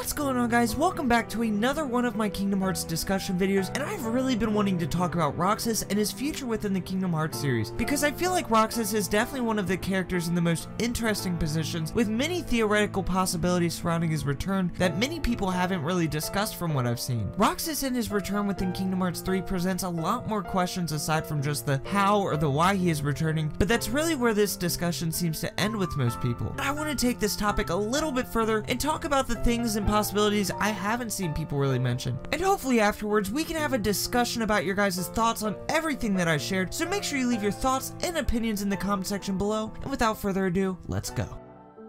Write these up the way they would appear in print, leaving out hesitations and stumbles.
What's going on, guys? Welcome back to another one of my Kingdom Hearts discussion videos, and I've really been wanting to talk about Roxas and his future within the Kingdom Hearts series, because I feel like Roxas is definitely one of the characters in the most interesting positions, with many theoretical possibilities surrounding his return that many people haven't really discussed from what I've seen. Roxas and his return within Kingdom Hearts 3 presents a lot more questions aside from just the how or the why he is returning, but that's really where this discussion seems to end with most people. I want to take this topic a little bit further and talk about the things and possibilities I haven't seen people really mention. And hopefully afterwards we can have a discussion about your guys' thoughts on everything that I shared, so make sure you leave your thoughts and opinions in the comment section below, and without further ado, let's go.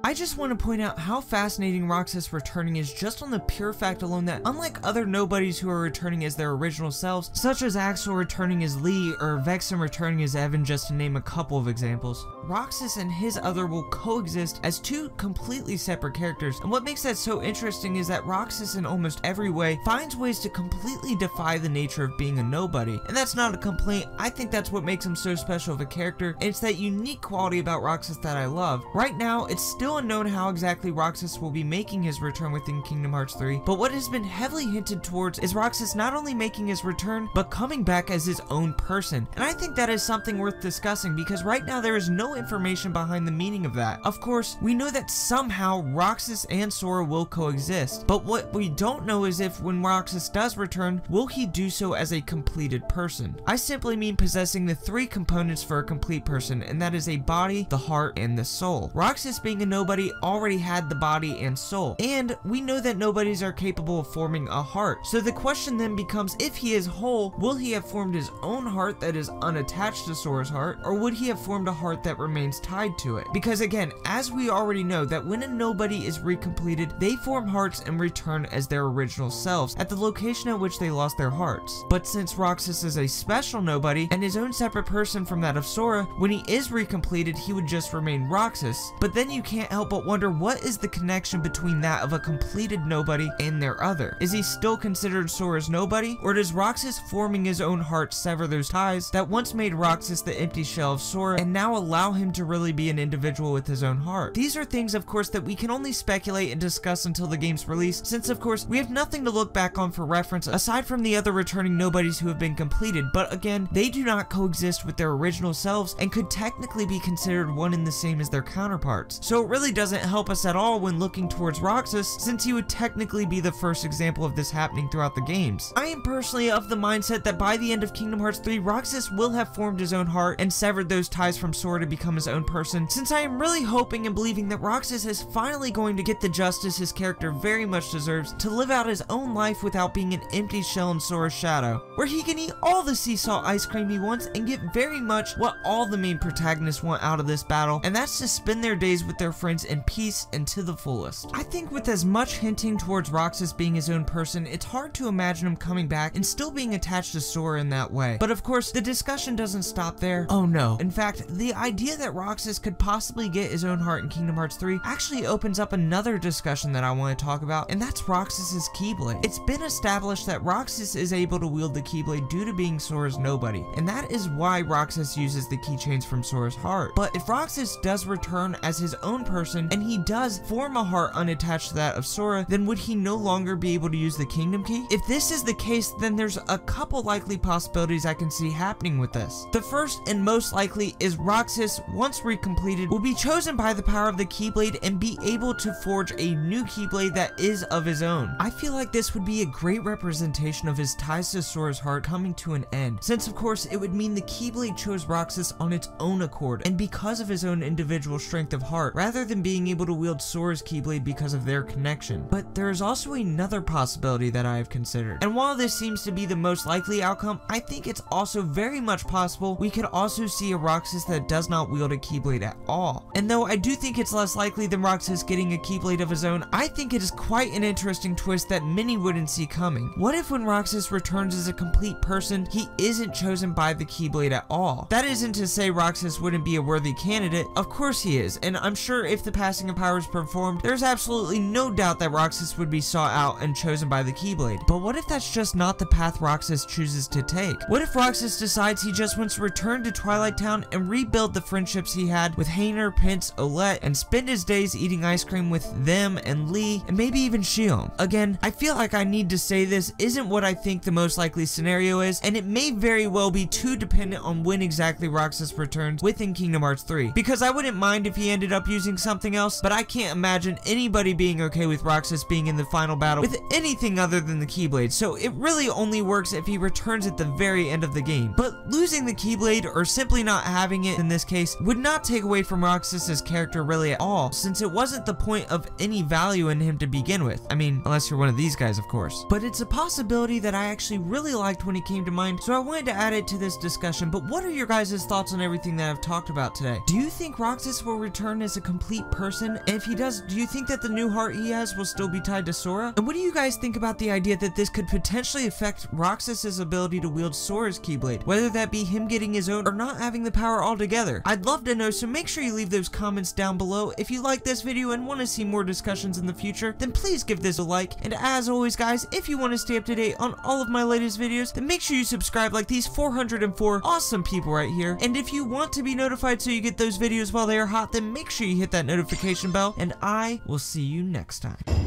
I just want to point out how fascinating Roxas returning is just on the pure fact alone that unlike other nobodies who are returning as their original selves, such as Axel returning as Lee or Vexen returning as Evan, just to name a couple of examples, Roxas and his other will coexist as two completely separate characters, and what makes that so interesting is that Roxas in almost every way finds ways to completely defy the nature of being a nobody, and that's not a complaint. I think that's what makes him so special of a character, and it's that unique quality about Roxas that I love. Right now, it's still unknown how exactly Roxas will be making his return within Kingdom Hearts 3, but what has been heavily hinted towards is Roxas not only making his return, but coming back as his own person, and I think that is something worth discussing because right now there is no information behind the meaning of that. Of course, we know that somehow Roxas and Sora will coexist, but what we don't know is if when Roxas does return, will he do so as a completed person? I simply mean possessing the three components for a complete person, and that is a body, the heart, and the soul. Roxas being a nobody already had the body and soul, and we know that nobodies are capable of forming a heart, so the question then becomes, if he is whole, will he have formed his own heart that is unattached to Sora's heart, or would he have formed a heart that remains tied to it? Because again, as we already know that when a nobody is recompleted, they form hearts and return as their original selves at the location at which they lost their hearts. But since Roxas is a special nobody and his own separate person from that of Sora, when he is recompleted, he would just remain Roxas. But then you can't help but wonder, what is the connection between that of a completed nobody and their other? Is he still considered Sora's nobody, or does Roxas forming his own heart sever those ties that once made Roxas the empty shell of Sora and now allow him to really be an individual with his own heart? These are things, of course, that we can only speculate and discuss until the game's release, since of course we have nothing to look back on for reference aside from the other returning nobodies who have been completed, but again, they do not coexist with their original selves and could technically be considered one and the same as their counterparts. So it really doesn't help us at all when looking towards Roxas, since he would technically be the first example of this happening throughout the games. I am personally of the mindset that by the end of Kingdom Hearts 3, Roxas will have formed his own heart and severed those ties from Sora to become his own person, since I am really hoping and believing that Roxas is finally going to get the justice his character very much deserves to live out his own life without being an empty shell in Sora's shadow, where he can eat all the sea salt ice cream he wants and get very much what all the main protagonists want out of this battle, and that's to spend their days with their friends in peace and to the fullest. I think with as much hinting towards Roxas being his own person, it's hard to imagine him coming back and still being attached to Sora in that way. But of course, the discussion doesn't stop there. Oh no. In fact, the idea that Roxas could possibly get his own heart in Kingdom Hearts 3 actually opens up another discussion that I want to talk about, and that's Roxas's Keyblade. It's been established that Roxas is able to wield the Keyblade due to being Sora's nobody, and that is why Roxas uses the keychains from Sora's heart. But if Roxas does return as his own person, and he does form a heart unattached to that of Sora, then would he no longer be able to use the Kingdom Key? If this is the case, then there's a couple likely possibilities I can see happening with this. The first and most likely is Roxas, once recompleted, will be chosen by the power of the Keyblade and be able to forge a new Keyblade that is of his own. I feel like this would be a great representation of his ties to Sora's heart coming to an end, since of course it would mean the Keyblade chose Roxas on its own accord and because of his own individual strength of heart, rather than being able to wield Sora's Keyblade because of their connection. But there is also another possibility that I have considered, and while this seems to be the most likely outcome, I think it's also very much possible we could also see a Roxas that does not wield a Keyblade at all. And though I do think it's less likely than Roxas getting a Keyblade of his own, I think it is quite an interesting twist that many wouldn't see coming. What if when Roxas returns as a complete person, he isn't chosen by the Keyblade at all? That isn't to say Roxas wouldn't be a worthy candidate, of course he is, and I'm sure if the passing of power is performed, there's absolutely no doubt that Roxas would be sought out and chosen by the Keyblade. But what if that's just not the path Roxas chooses to take? What if Roxas decides he just wants to return to Twilight Town and rebuild the friendships he had with Hayner, Pence, Olette, and spend his days eating ice cream with them and Lee, and maybe even Xion. Again, I feel like I need to say this isn't what I think the most likely scenario is, and it may very well be too dependent on when exactly Roxas returns within Kingdom Hearts 3, because I wouldn't mind if he ended up using something else, but I can't imagine anybody being okay with Roxas being in the final battle with anything other than the Keyblade, so it really only works if he returns at the very end of the game. But losing the Keyblade, or simply not having it in this case, would not take away from Roxas's character really at all, since it wasn't the point of any value in him to begin with. I mean, unless you're one of these guys, of course. But it's a possibility that I actually really liked when he came to mind, so I wanted to add it to this discussion. But what are your guys' thoughts on everything that I've talked about today? Do you think Roxas will return as a complete person? And if he does, do you think that the new heart he has will still be tied to Sora? And what do you guys think about the idea that this could potentially affect Roxas's ability to wield Sora's Keyblade, whether that be him getting his own or not having the power altogether? I'd love to know, so make sure you leave those comments down below. If you like this video and want to see more discussions in the future, then please give this a like. And as always guys, if you want to stay up to date on all of my latest videos, then make sure you subscribe like these 404 awesome people right here. And if you want to be notified so you get those videos while they are hot, then make sure you hit that notification bell, and I will see you next time.